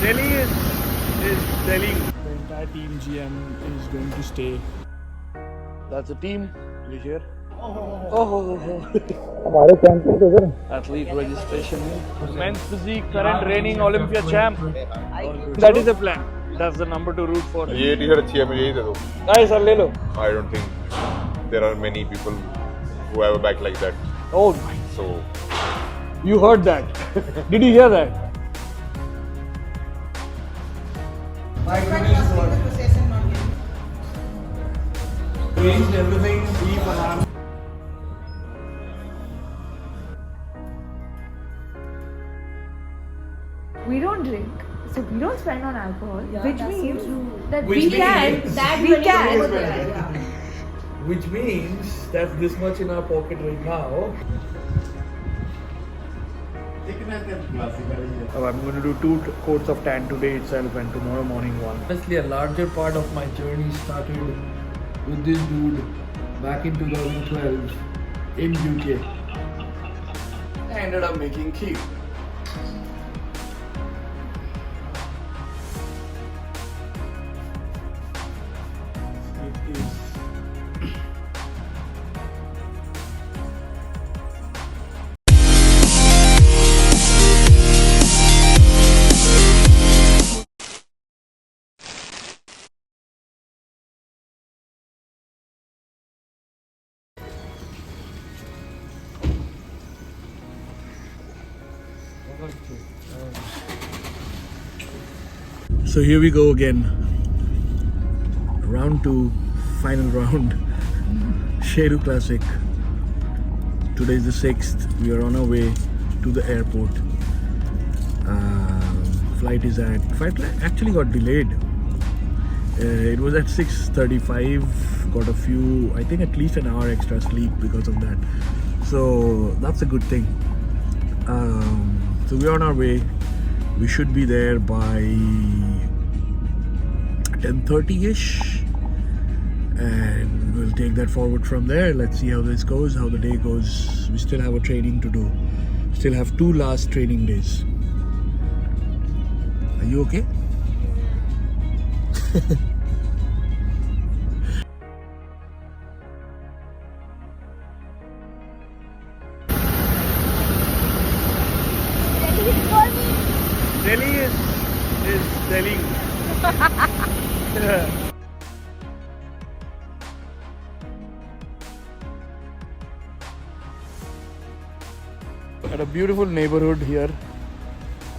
Delhi is Delhi. The entire team GM is going to stay. That's the team. You hear? हमारे camp पे उधर athlete registration men's physique current reigning Olympia champ. That is the plan. That's the number to root for. ये T-shirt अच्छी है, मुझे यही दे दो. Nice, sir, ले लो. I don't think there are many people who have a back like that. Oh, So you heard that? Did you hear that? Changed everything. Sleep alarm. We don't drink, so we don't spend on alcohol, which means that Which we means can, we can. Which means that's this much in our pocket right now. Oh, I'm going to do 2 coats of tan today itself and tomorrow morning one. Honestly, a larger part of my journey started with this dude back in 2012 in UK. I ended up making kheer. It is So here we go again. Round 2, final round. Sheru Classic. Today is the 6th. We are on our way to the airport. Flight actually got delayed. It was at 6:35. Got a few, I think at least an hour extra sleep because of that. So that's a good thing. So we're on our way. We should be there by 10:30ish, and we'll take that forward from there. Let's see how this goes, how the day goes. We still have a training to do. Still have 2 last training days. Are you okay? Delhi is Delhi. At a beautiful neighborhood here,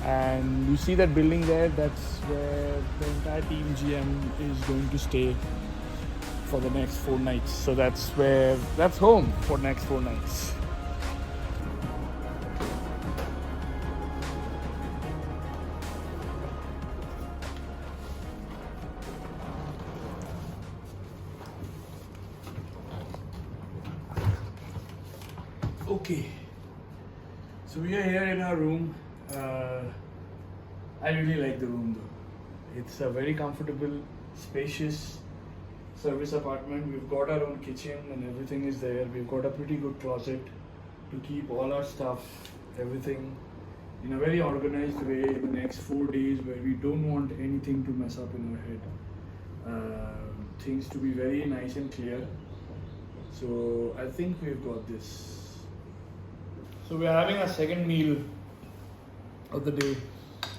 and you see that building there, that's where the entire team GM is going to stay for the next 4 nights. So that's home for next 4 nights. Okay, so we are here in our room. I really like the room though. It's a very comfortable, spacious service apartment. We've got our own kitchen and everything is there. We've got a pretty good closet to keep all our stuff, everything in a very organized way in the next 4 days, where we don't want anything to mess up in our head. Things to be very nice and clear. So I think we've got this. So we're having our second meal of the day.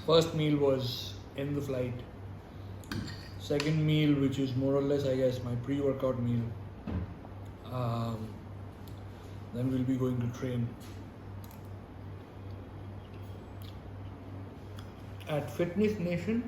First meal was in the flight. Second meal, which is more or less, I guess, my pre-workout meal. Then we'll be going to train at Fitness Nation.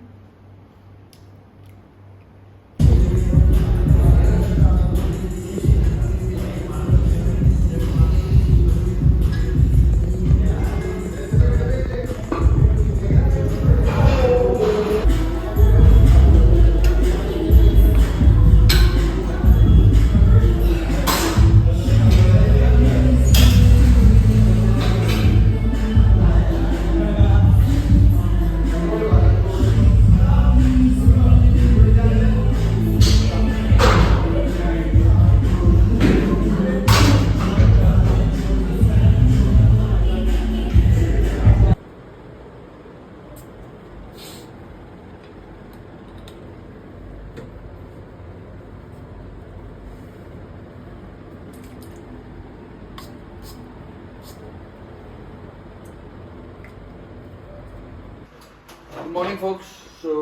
morning, folks. So,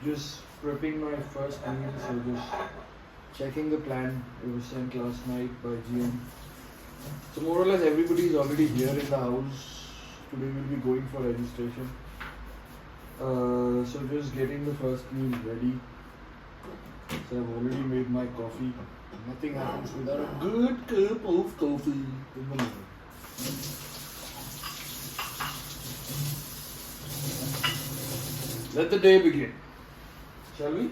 just prepping my first meal. So, just checking the plan. It was sent last night by GM. So, more or less, everybody is already here in the house. Today, we'll be going for registration. So, just getting the first meal ready. So, I've already made my coffee. Nothing happens without a good cup of coffee in the morning. Let the day begin. Shall we?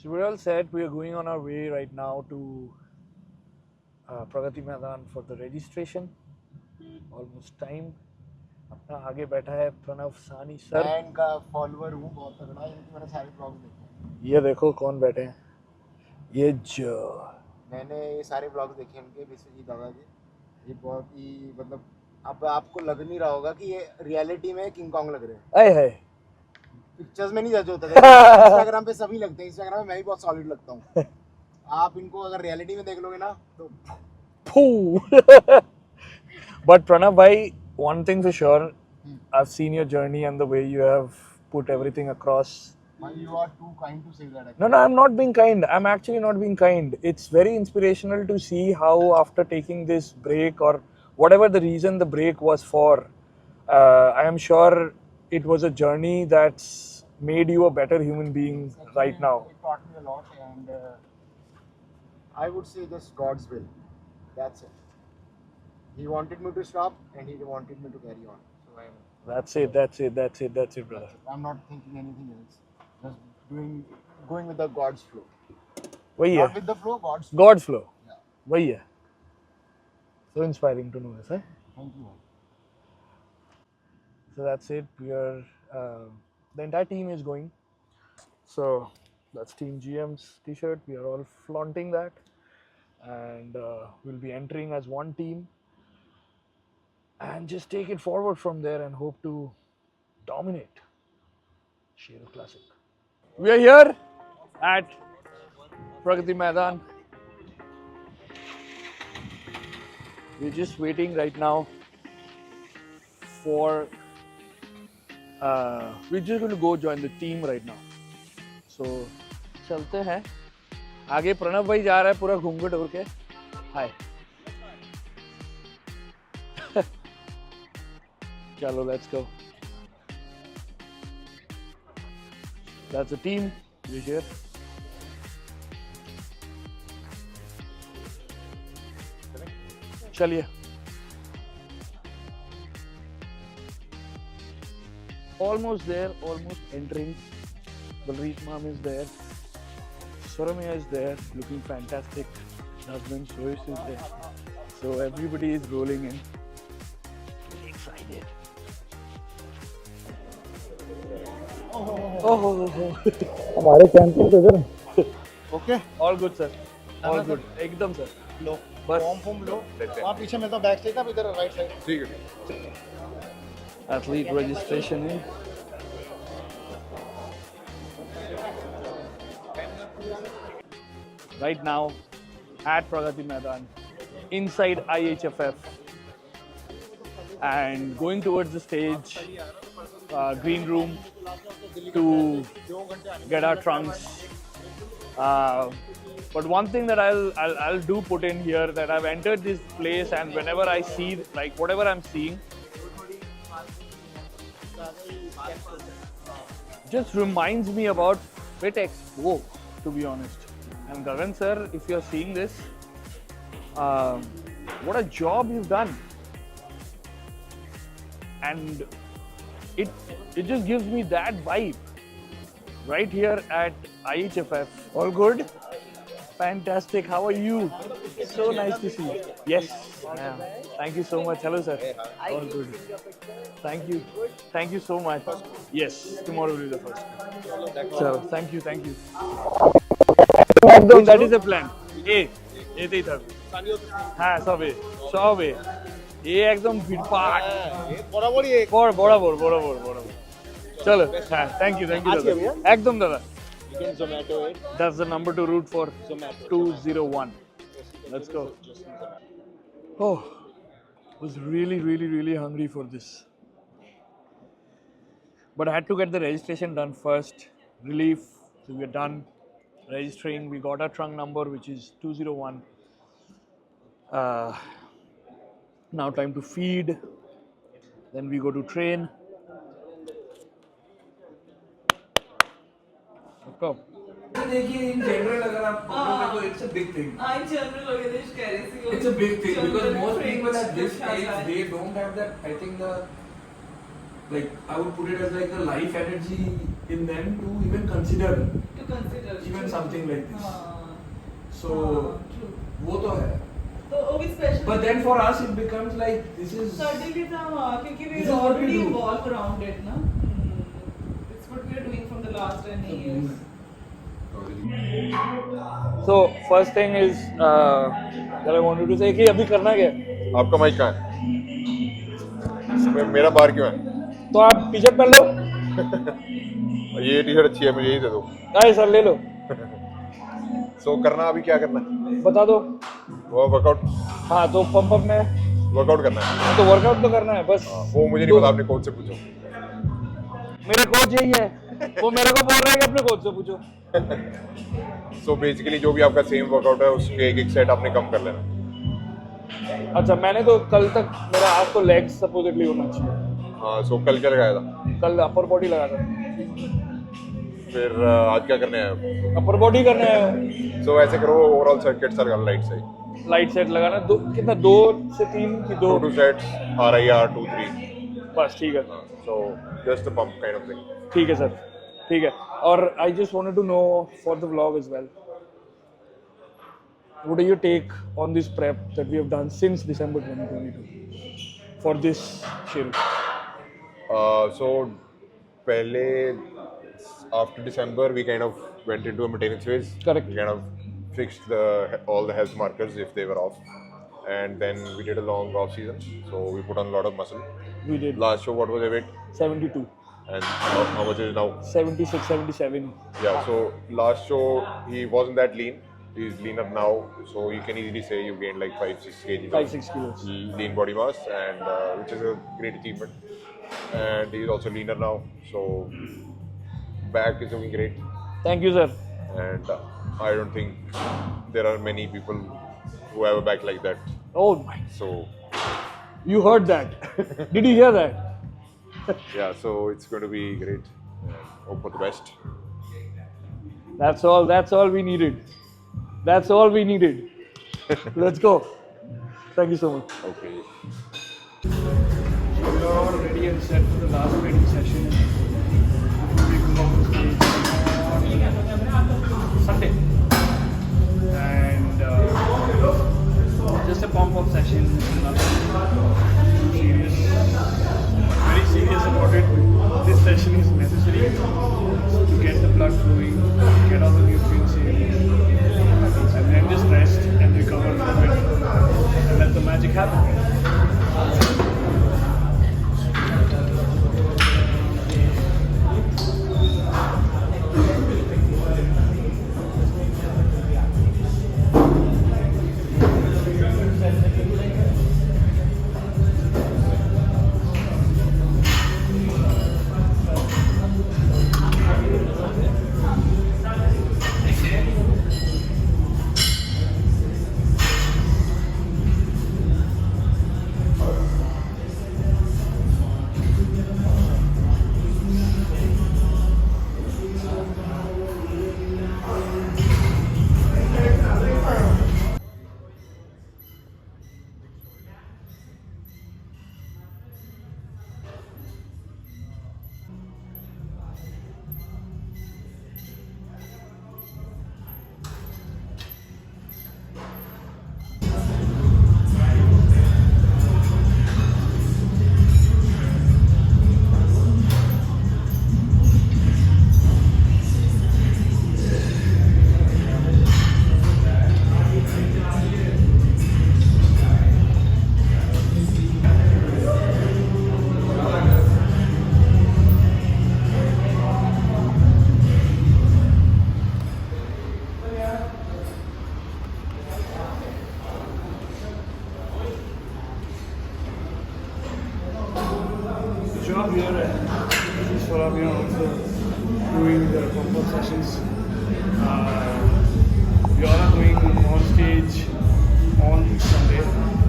So we're all set. We are going on our way right now to Pragati Maidan for the registration. Almost time. अपना आगे बैठा है प्रणव सानी sir. मैं इनका follower हूँ बहुत तगड़ा, इनके मैंने सारे ब्लॉग्स देखे। ये देखो कौन बैठे हैं। ये जो मैंने ये सारे ब्लॉग्स देखे इनके विश्वजीत दादा के। ये बहुत ही मतलब अब आपको लग नहीं रहा होगा कि ये रियलिटी में किंग कॉन्ग लग रहे हैं। आए है पिक्चर्स में नहीं जज होता था। इंस्टाग्राम पे सभी लगते हैं, इंस्टाग्राम में मैं भी बहुत सॉलिड लगता हूँ। आप इनको अगर रियलिटी में देख लोगे ना तो But Pranav bhai, one thing for sure, I've seen your journey and the way you have put everything across. you are too kind to say that actually. No, I'm not being kind. I'm actually not being kind. It's very inspirational to see how after taking this break or whatever the reason the break was for, I am sure it was a journey that's made you a better human being Actually, right now. It taught me a lot, and I would say just God's will. That's it. He wanted me to stop, and He wanted me to carry on. So That's it, brother. I'm not thinking anything else. Just going with the God's flow. वही Not है, with the flow, God's flow. God's flow. Yeah. वही है. So inspiring to know this, eh? Thank you. So that's it. We are the entire team is going. So that's Team GM's T-shirt. We are all flaunting that, and we'll be entering as one team, and just take it forward from there and hope to dominate Shero Classic. We are here at Pragati Maidan. We're just waiting right now for. We're just going to go join the team right now. So, चलते हैं. आगे प्रणव भाई जा रहा है पूरा घूंघट उड़ के. Hi. चलो, let's go. That's the team. We're here. चलिए. Almost there, almost entering. Balreet Mom is there. Saramya is there, looking fantastic. Husband Sois is there. So everybody is rolling in. Really excited. Oh. हमारे camping इधर. Okay. All good sir. All good. एकदम sir. लो. बस. Form लो. वहाँ पीछे मिलता back side ना, इधर right side. ठीक है. Athlete registration in. Right now at Pragati Maidan inside IHFF and going towards the stage, green room to get our trunks. But one thing that I'll do put in here that I've entered this place and whenever I see like whatever I'm seeing just reminds me about Fit Expo, to be honest. And Gagan sir, if you're seeing this, what a job you've done. And it just gives me that vibe right here at IHFF. All good? Fantastic. How are you? So nice to see you. Yes. Yeah. Thank you so much. Hello, sir. All good. Thank you. Thank you so much. Yes. Tomorrow will be the first. So, thank you. Thank you. That is the plan. A. A था. हाँ सब A. सब A. ये एकदम भीड़पाट. बराबर. चलो. हाँ. Thank you. दादा. एकदम दादा. You can Zomato it. That's the number to route for Zomato. 201. Let's go. Oh, was really hungry for this. but I had to get the registration done first. Relief, so we're done registering. We got our trunk number, which is 201. Now time to feed. Then we go to train. Okay. देखिए in general अगर आप पकड़ोगे तो it's a big thing. In general, Yogesh कह रही थी वो It's a big thing because general most people at this friends age होता है। they don't have that. I think I would put it as like the life energy in them to even consider to consider even something like this. हाँ, So true. वो तो है. तो वो भी special But then for us it becomes like this is. certainly था हाँ, क्योंकि we This is what we already do. evolved around it ना it's what we are doing from the last 10 years. So first thing is that I wanted to say कि अभी करना क्या है? आपका माइक कहाँ है? मेरा बाहर क्यों है? तो आप टी शर्ट पहन लो। ये टी शर्ट अच्छी है, मुझे यही दे दो। अरे सर ले लो। सो करना अभी क्या करना है? बता दो। वो वर्कआउट। हाँ तो पंप अप में वर्कआउट करना है। तो वर्कआउट तो करना है बस। वो मुझे नहीं पता, आपने कोच से पूछो। मेरे कोच यही है, वो मेरे को बोल रहा है कि अपने कोच से पूछो। सो बेसिकली जो भी आपका सेम वर्कआउट है उसके एक सेट आपने कम कर लेना। अच्छा मैंने तो कल तक मेरा आज तो लेग्स सपोजिटली होना चाहिए। हाँ सो कल क्या लगाया था? कल अपर बॉडी लगा था। फिर आज क्या करने हैं? अपर बॉडी करना है। सो ऐसे करो, ओवरऑल सर्किट सर लाइट से लाइट सेट लगाना दो, कितना 2 से 3 की 2 2 सेट्स RIR 2-3 बस ठीक है। So just a pump kind of thing. ठीक है सर, ठीक है। और I just wanted to know for the vlog as well, what do you take on this prep that we have done since December 2022 for this shield? So पहले after December we kind of went into a maintenance phase. Correct. We kind of fixed all the health markers if they were off, and then we did a long off season. So we put on a lot of muscle. We did Last show, what was your weight? 72, And how much is it now? 76, 77. Yeah. So last show he wasn't that lean. He's leaner now, so you can easily say you gained like 5-6 kg. 5-6 kilos. Lean body mass, and which is a great achievement. And he's also leaner now, so back is looking great. Thank you, sir. And I don't think there are many people who have a back like that. Oh my! So You heard that? Did you hear that? yeah, so it's going to be great. Hope for the best. That's all. That's all we needed. That's all we needed. Let's go. Thank you so much. Okay. We are all ready and set for the last training session. We go on stage on Sunday, and just a pump up session. Nothing serious. Very serious about it. This session is necessary to get the blood flowing, get all the nutrients in, and then just rest and recover from it, and let the magic happen. Job here. Ashish Swalami are also doing the comfort sessions. We all are going on stage on Sunday.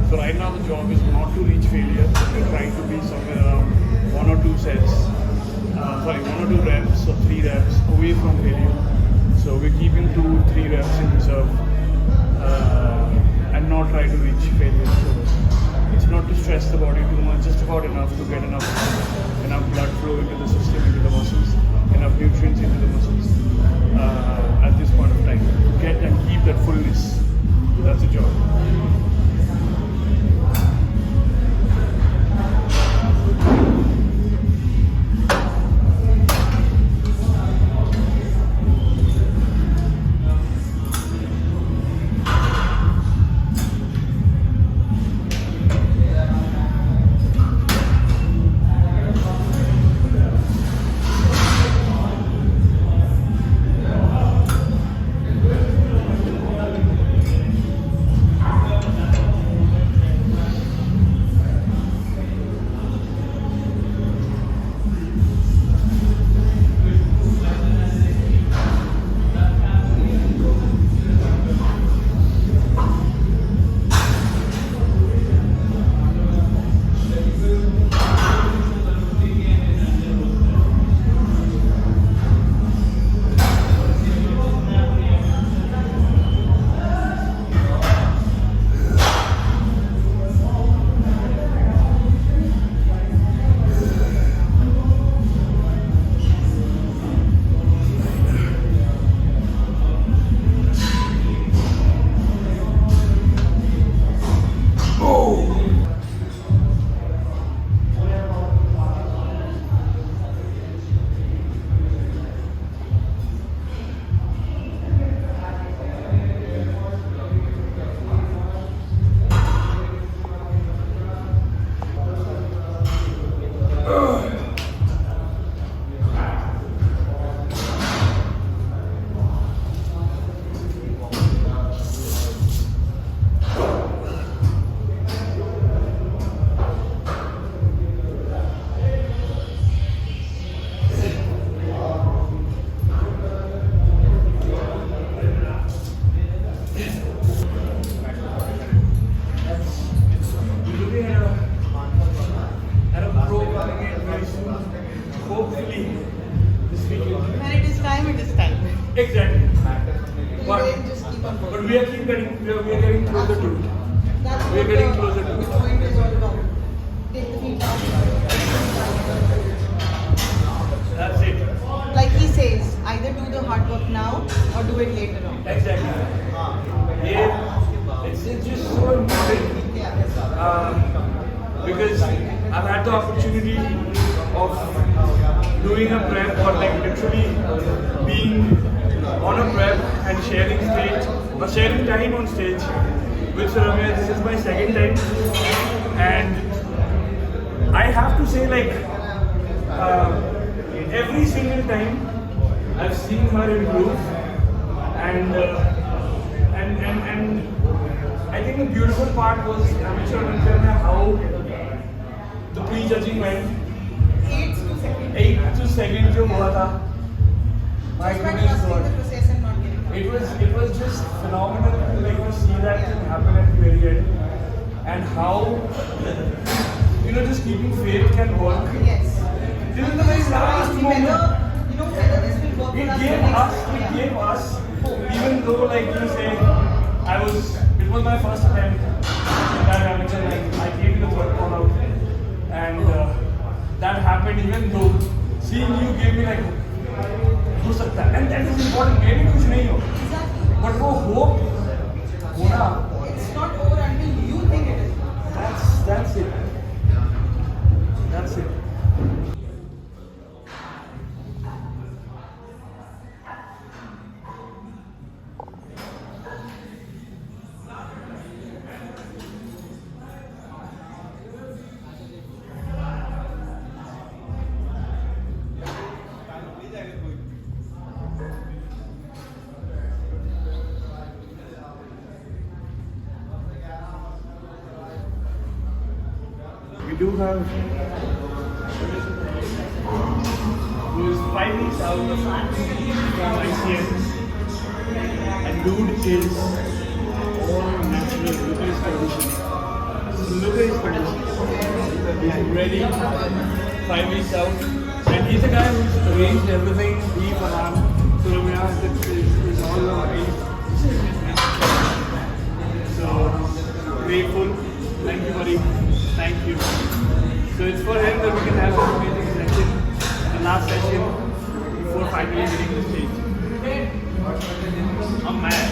So right now the job is not to reach failure. We're trying to be somewhere around 1 or 2 sets. 1 or 2 reps or 3 reps away from failure. So we're keeping 2-3 reps in reserve and not try to reach failure. So it's not to stress the body too much, just about enough to get enough blood flow into the system, into the muscles, enough nutrients into the muscles at this point of time. To get and keep that fullness, that's the job. Hopefully, this weekend. When it is time, it is time. Exactly. We'll just keep on going. But we are getting closer to it. That's We are what getting the closer to it. point is all about. Take the feet down. That's it. Like he says, either do the hard work now or do it later on. Exactly. Yeah, it's just so important because I've had the opportunity of doing a prep or like literally being on a prep and sharing stage or sharing time on stage with Ramya. This is my second time, and I have to say, like, every single time I've seen her improve, and I think the beautiful part was amateur Olympiad में how the pre-judging went. 8 to 2nd. 8 to 2nd जो हुआ था. My Just by goodness trusting God. the process and not getting hurt. It was just phenomenal to like to see that thing happen at the very end, and how just keeping faith can work. Yes. This is the very last moment. Whether this will work It for gave us. us, even though like you say, it was my first attempt in that amateur. Like I came to the third call out, and that happened. Even though seeing you gave me like, हो सकता है, and that is important. Maybe कुछ नहीं हो, Exactly. but वो hope होना. It's not over until you think it is. That's it. That's it. We do have 5 weeks out of from ICS. And dude is all natural. Look at his condition. Look at his condition. He's ready. 5 weeks out. And he's the guy who's arranged everything. He, Farhan, Surabaya, is all arranged. So, grateful. Thank you, buddy. Thank you. So it's for him that we can have this amazing session, the last session before finally hitting the stage. I'm mad.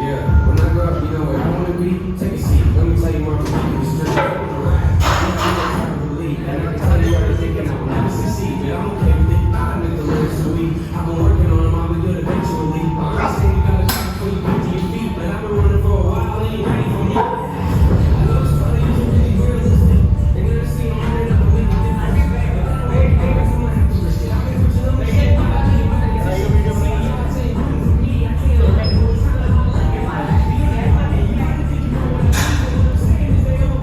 Yeah, when I go up, you know where I want to be? Take a seat. Let me tell you my belief is straight up on the line. I believe, and I can tell you everything, and I will never succeed. But I'm okay with it. I admit the lyrics are weak. I've been working on them, I'll be good eventually. I saying you gotta try before you get to your feet, but I've been running for a while, and you ready for me. I know it's funny, it's really realistic. And then I see I'm running up, and we can get right back. But I don't know if I'm gonna have to risk it. I've been pushing them to shit. I'm about to get my niggas. I say, for me, I can't let it go.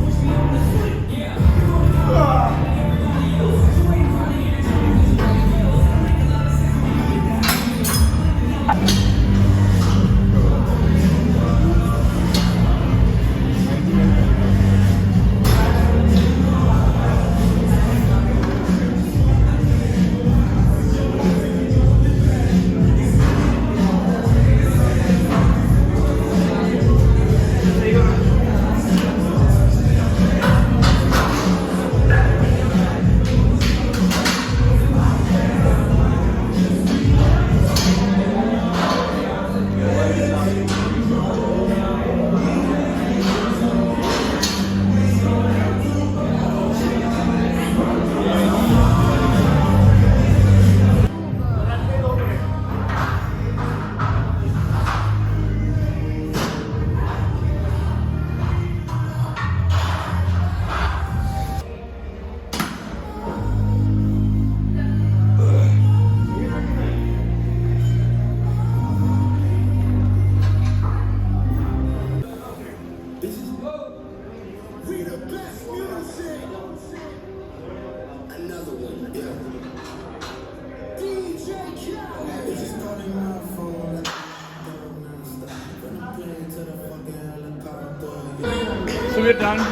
So we're done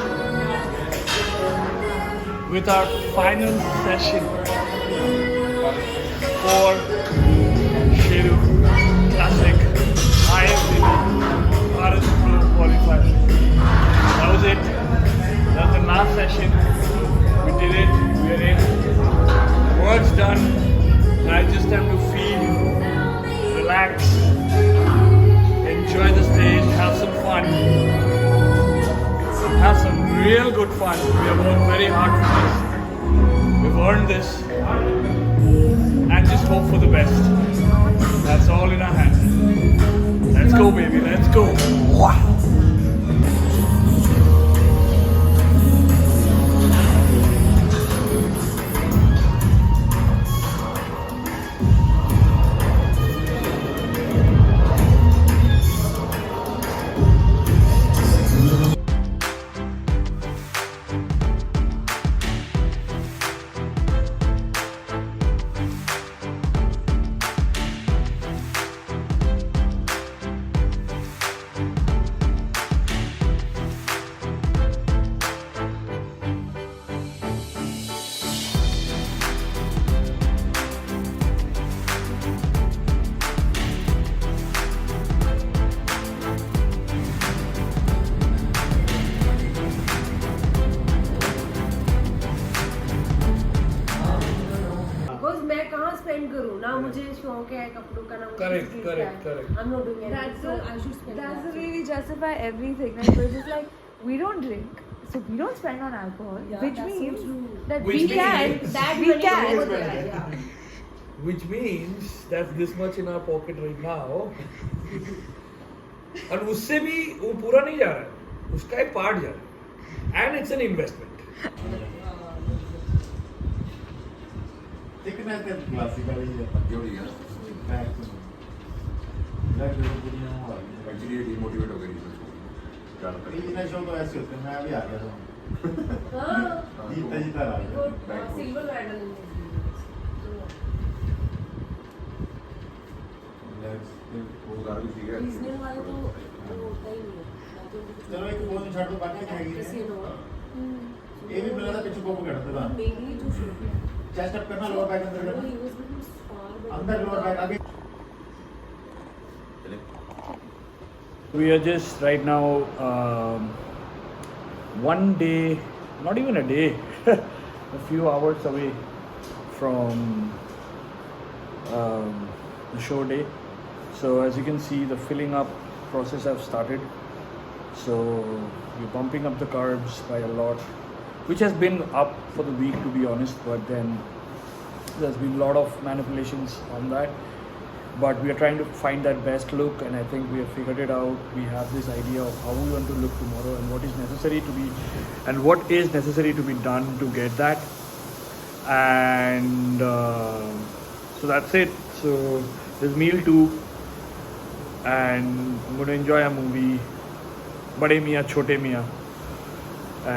with our final session for Sheru Classic IFBB Bharat Pro Qualifier. That was it. That was the last session. We did it. We're in. Work's done. And I just have to feel, relax, enjoy the stage, have some fun. Have some real good fun. We have worked very hard for this. We've earned this. And just hope for the best. That's all in our hands. Let's go, baby. Let's go. Wow. Spend करूँ ना, मुझे शौक है कपड़ों का ना मुझे Correct, किसी चीज़ correct, का है। correct. I'm not doing anything, That's so the, I should spend that's the that. way we justify everything. Like we're just like, we don't drink, so we don't spend on alcohol, Yeah, which that's so means true. that Which we can, means- That we money can. over there, yeah. Which means that's this much in our pocket right now. और उससे भी वो पूरा नहीं जा रहा है, उसका एक पार्ट जा रहा है, and it's an investment. Thickness is classically जोड़ी है एक्चुअली डिमोटिवेट हो गई इतना शो तो ऐसे होते हैं, मैं अभी आ गया था हाँ, जीता जीता आ गया silver medal in this. वो सारा कुछ ठीक है Regional वाले तो वो होता ही नहीं है. मैं तो उनको चलो एक फोन छाड़ दो, बाकी क्या जैसे है नो ये भी बना था पीछे को करते था मेनली जो शो है चेस्ट अप करना, लोअर बैक अंदर वो करना, he was looking far better. अंदर लोअर बैक आगे. We are just right now one day, not even a day, a few hours away from the show day. So as you can see, the filling up process have started. So we're bumping up the carbs by a lot, which has been up for the week to be honest, but then there's been a lot of manipulations on that. But we are trying to find that best look, and I think we have figured it out. We have this idea of how we want to look tomorrow and what is necessary to be, and what is necessary to be done to get that. And so that's it. So there's meal 2, and I'm going to enjoy a movie, Bade Miyan Chote Miyan,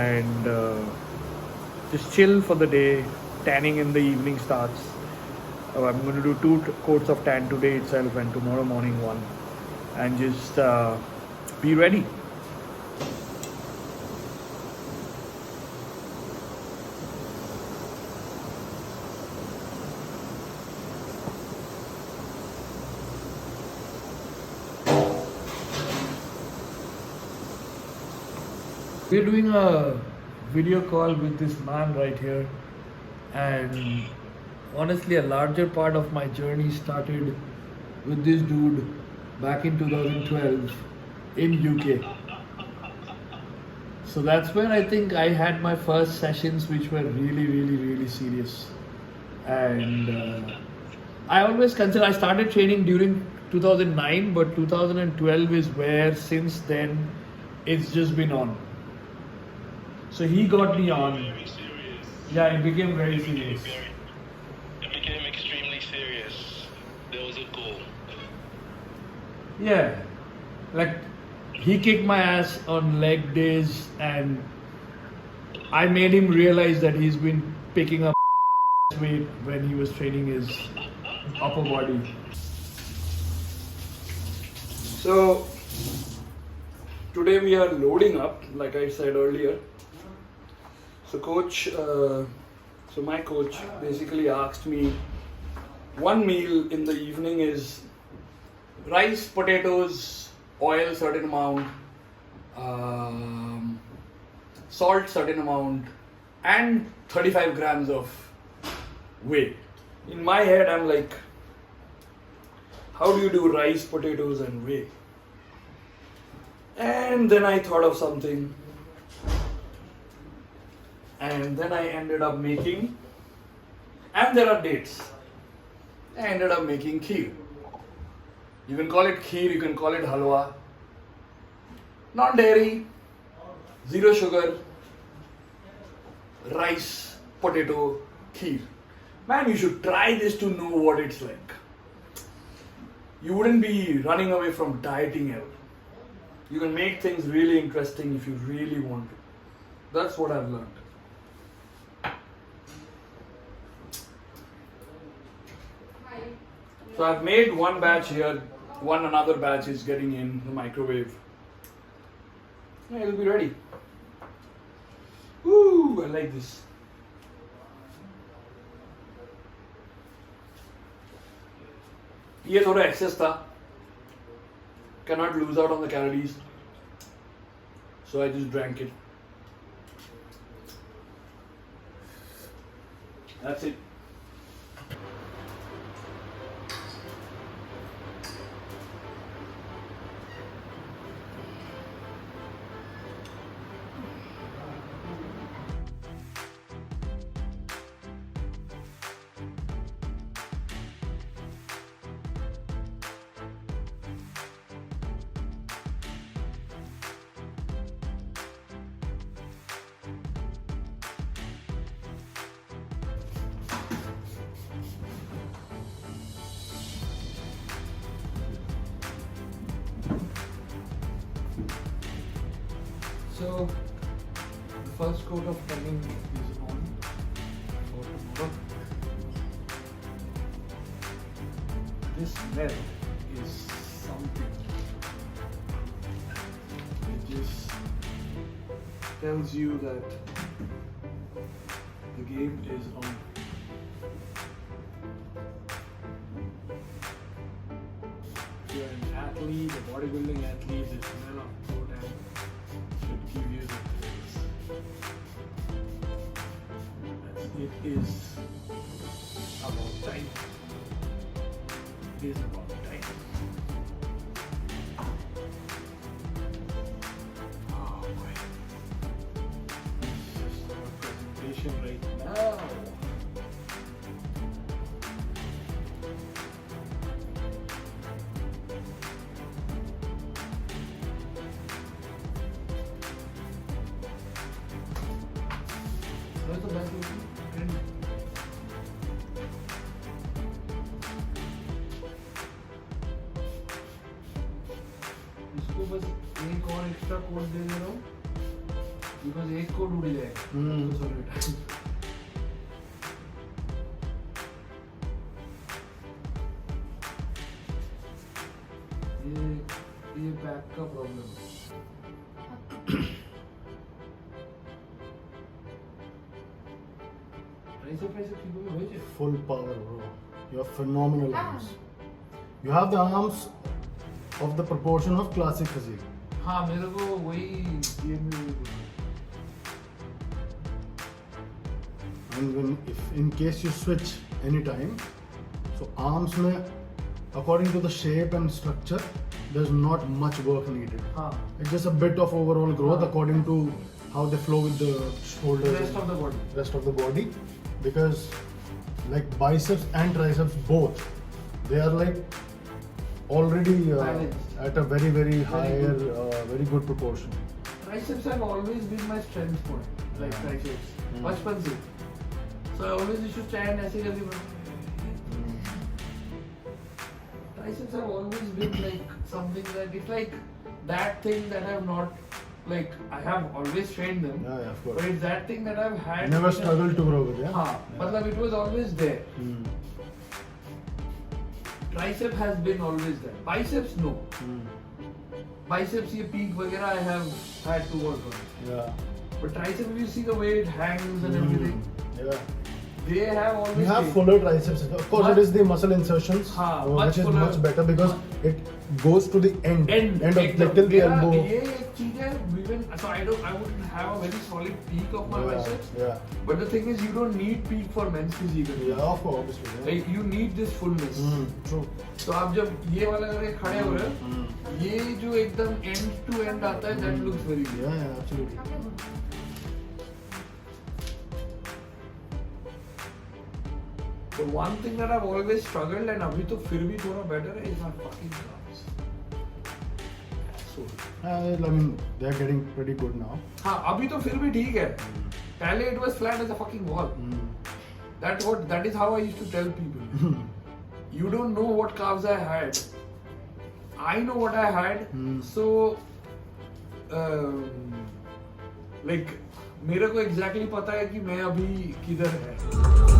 and just chill for the day. Tanning in the evening starts. I'm going to do 2 coats of tan today itself and tomorrow morning 1, and just be ready. We're doing a video call with this man right here, and honestly a larger part of my journey started with this dude back in 2012 in UK. So that's where I think I had my first sessions, which were really serious. And I always consider I started training during 2009, but 2012 is where since then it's just been on. So he got me on. Yeah, it became very serious. It became extremely serious. There was a goal. Yeah, like he kicked my ass on leg days, and I made him realize that he's been picking up weight when he was training his upper body. So today we are loading up, like I said earlier. So my coach basically asked me, one meal in the evening is rice, potatoes, oil certain amount, salt certain amount, and 35 grams of whey. In my head I'm like, how do you do rice, potatoes and whey? And then I thought of something, and then I ended up making, and there are dates, I ended up making kheer. You can call it kheer, you can call it halwa. Non-dairy, zero sugar, rice, potato, kheer. Man, you should try this to know what it's like. You wouldn't be running away from dieting ever. You can make things really interesting if you really want to. That's what I've learned. So I've made one batch here, another batch is getting in the microwave. Yeah, it'll be ready. Ooh, I like this. ये थोड़ा excess था. Cannot lose out on the calories. So I just drank it. That's it. So the first coat of tanning is on for tomorrow. This smell is something. It just tells you that the game is on. If you're an athlete, a bodybuilding athlete, the smell of coat and should give you the praise. It is about time. It is about time. Oh boy. This is just our presentation right now. Where's the best looking? इसको बस एक और extra code दे दे रहा हूँ because एक code उड़ जाएगा तो सॉरी ये बैक का प्रॉब्लम है Full power, bro. You have phenomenal arms. You have the arms of the proportion of classic physique. हाँ मेरे को वही ये And when, if in case you switch anytime, so arms में, according to the shape and structure, there's not much work needed. हाँ It's just a bit of overall growth according to how they flow with the shoulders. rest of the body. Rest of the body, because like biceps and triceps both, they are like already Balanced. at a very Very higher, good. very good proportion. Triceps have always been my strength point, like triceps. बचपन से. So I always used to stand ऐसे करके. Triceps have always been like something that it's like that thing that I've not like I have always trained them. Yeah, of course. But it's that thing that I've had. Never struggled to grow with, yeah. हाँ, मतलब it was always there. Tricep has been always there. Biceps no. Biceps ये peak वगैरह I have had to work on. Yeah. But tricep, if you see the way it hangs and everything, Yeah. they have always. You have been. fuller triceps. Of course, Much- it is the muscle insertions, हाँ, much which is fuller. much better because it goes to the end of एकदम. till the मेरा elbow. ये एक चीज है. Even so, I wouldn't have a very solid peak of my Yeah, biceps. yeah. But the thing is, you don't need peak for men's physique. Yeah, of course, obviously. Yeah. Like you need this fullness. True. तो आप जब ये वाला करके खड़े हो रहे हो, ये जो एकदम end to end आता है, that looks very good. Yeah, yeah, absolutely. The one thing that I've always struggled and अभी तो फिर भी थोड़ा better है is my fucking calves. So, I mean, they're getting pretty good now. हाँ अभी तो फिर भी ठीक है. पहले it was flat as a fucking wall. That is how I used to tell people. You don't know what calves I had. I know what I had. So, like मेरे को exactly पता है कि मैं अभी किधर है.